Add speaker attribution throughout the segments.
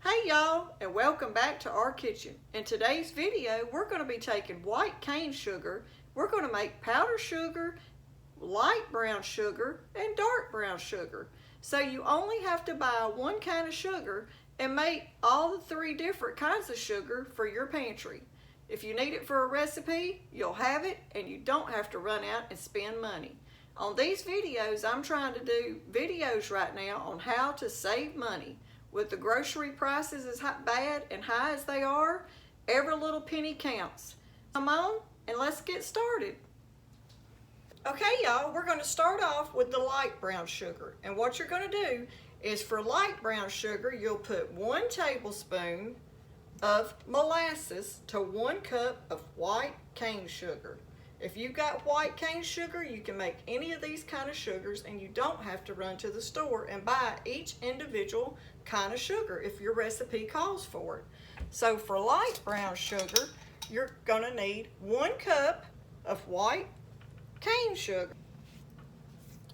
Speaker 1: Hey y'all, and welcome back to our kitchen. In today's video, we're going to be taking white cane sugar. We're going to make powdered sugar, light brown sugar, and dark brown sugar. So you only have to buy one kind of sugar and make all the three different kinds of sugar for your pantry. If you need it for a recipe, you'll have it and you don't have to run out and spend money. On these videos, I'm trying to do videos right now on how to save money. With the grocery prices as bad and high as they are, every little penny counts. Come on and let's get started. Okay y'all, we're going to start off with the light brown sugar. And what you're going to do is for light brown sugar, you'll put 1 tablespoon of molasses to 1 cup of white cane sugar. If you've got white cane sugar, you can make any of these kind of sugars and you don't have to run to the store and buy each individual kind of sugar if your recipe calls for it. So for light brown sugar, you're gonna need 1 cup of white cane sugar.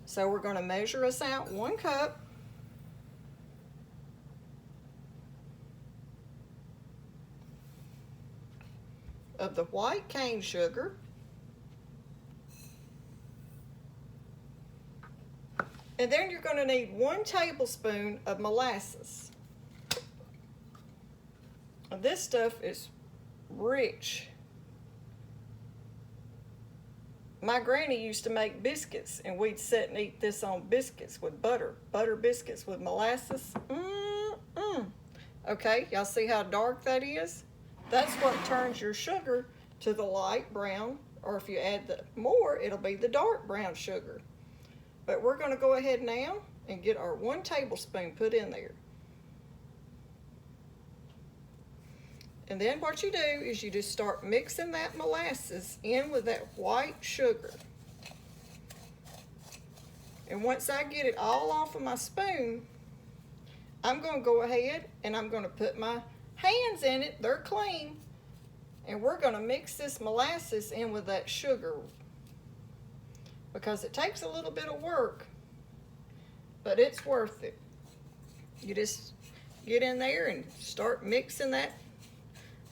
Speaker 1: So we're gonna measure us out 1 cup. Of the white cane sugar. And then you're going to need 1 tablespoon of molasses. Now this stuff is rich. My granny used to make biscuits and we'd sit and eat this on biscuits with butter. Butter biscuits with molasses. Okay, y'all see how dark that is? That's what turns your sugar to the light brown, or if you add more, it'll be the dark brown sugar. But we're going to go ahead now and get our 1 tablespoon put in there. And then what you do is you just start mixing that molasses in with that white sugar. And once I get it all off of my spoon, I'm going to go ahead and I'm going to put my hands in it. They're clean. And we're going to mix this molasses in with that sugar, because it takes a little bit of work, but it's worth it. You just get in there and start mixing that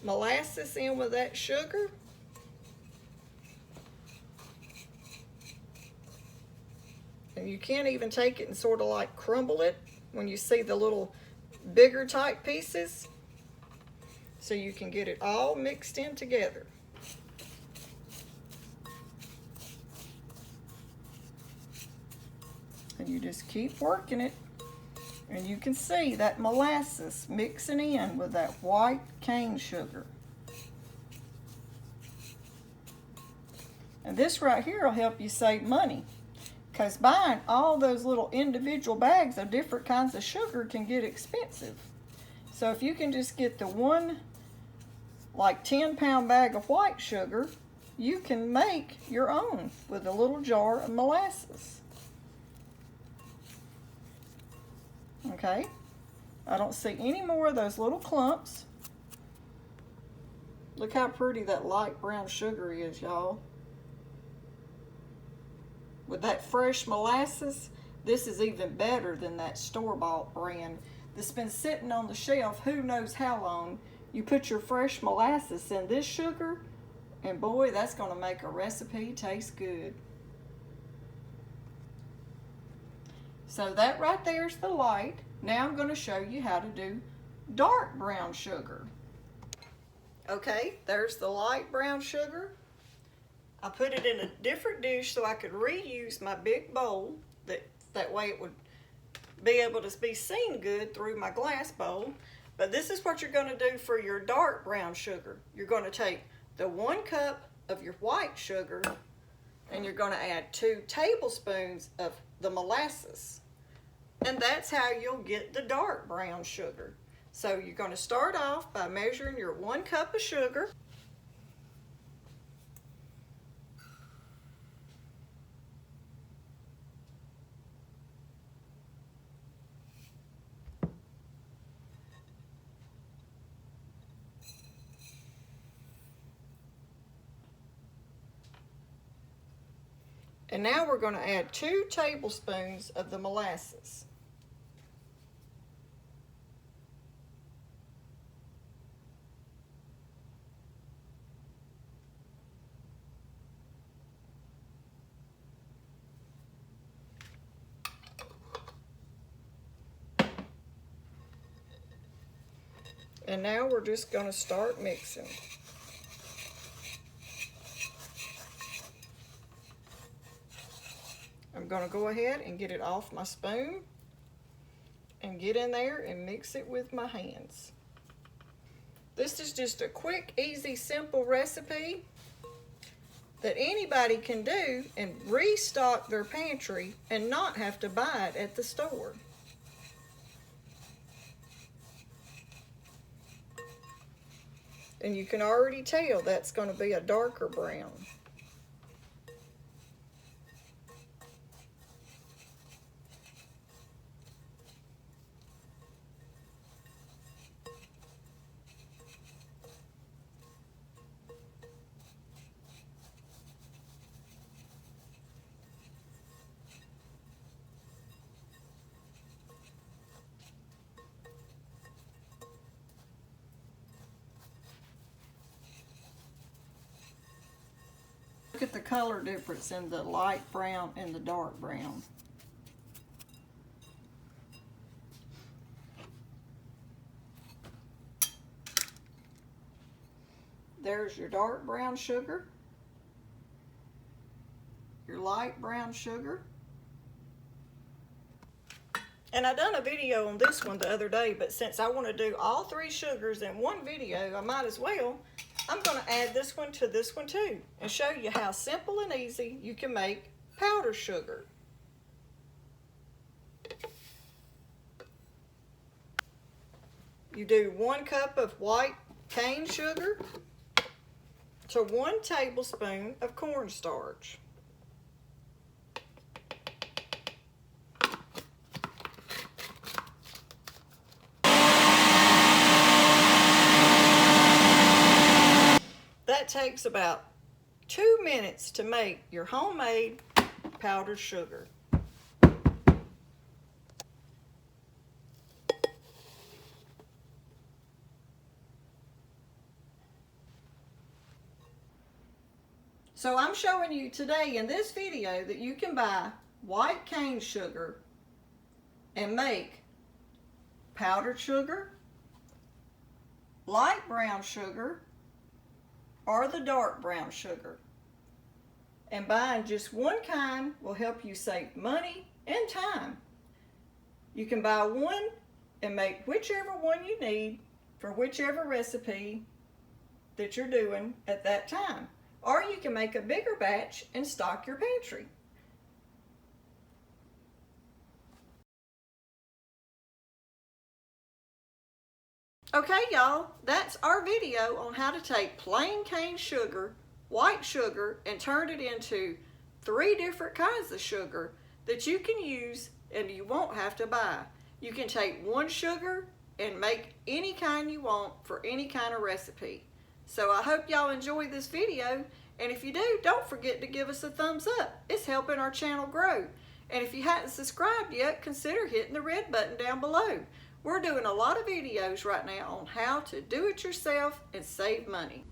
Speaker 1: molasses in with that sugar. And you can't even take it and sort of like crumble it when you see the little bigger type pieces, so you can get it all mixed in together. And you just keep working it, and you can see that molasses mixing in with that white cane sugar. And this right here will help you save money, because buying all those little individual bags of different kinds of sugar can get expensive. So if you can just get the one like 10-pound bag of white sugar, you can make your own with a little jar of molasses. Okay, I don't see any more of those little clumps. Look how pretty that light brown sugar is, y'all. With that fresh molasses, this is even better than that store-bought brand that's been sitting on the shelf who knows how long. You put your fresh molasses in this sugar, and boy, that's going to make a recipe taste good. So that right there is the light. Now I'm going to show you how to do dark brown sugar. Okay, there's the light brown sugar. I put it in a different dish so I could reuse my big bowl. That way it would be able to be seen good through my glass bowl. But this is what you're going to do for your dark brown sugar. You're going to take the 1 cup of your white sugar and you're going to add 2 tablespoons of the molasses. And that's how you'll get the dark brown sugar. So you're going to start off by measuring your 1 cup of sugar. And now we're going to add 2 tablespoons of the molasses. And now we're just going to start mixing. I'm going to go ahead and get it off my spoon and get in there and mix it with my hands. This is just a quick, easy, simple recipe that anybody can do and restock their pantry and not have to buy it at the store. And you can already tell that's going to be a darker brown. Look at the color difference in the light brown and the dark brown. There's your dark brown sugar, your light brown sugar. And I done a video on this one the other day, but since I want to do all three sugars in one video, I might as well. I'm going to add this one to this one too and show you how simple and easy you can make powdered sugar. You do 1 cup of white cane sugar to 1 tablespoon of cornstarch. That takes about 2 minutes to make your homemade powdered sugar. So I'm showing you today in this video that you can buy white cane sugar and make powdered sugar, light brown sugar, or the dark brown sugar. And buying just one kind will help you save money and time. You can buy one and make whichever one you need for whichever recipe that you're doing at that time. Or you can make a bigger batch and stock your pantry. Okay, y'all, that's our video on how to take plain cane sugar, white sugar, and turn it into 3 different kinds of sugar that you can use and you won't have to buy. You can take 1 sugar and make any kind you want for any kind of recipe. So I hope y'all enjoy this video, and if you do, don't forget to give us a thumbs up. It's helping our channel grow. And if you hadn't subscribed yet, consider hitting the red button down below. We're doing a lot of videos right now on how to do it yourself and save money.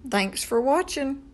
Speaker 1: Thanks for watching.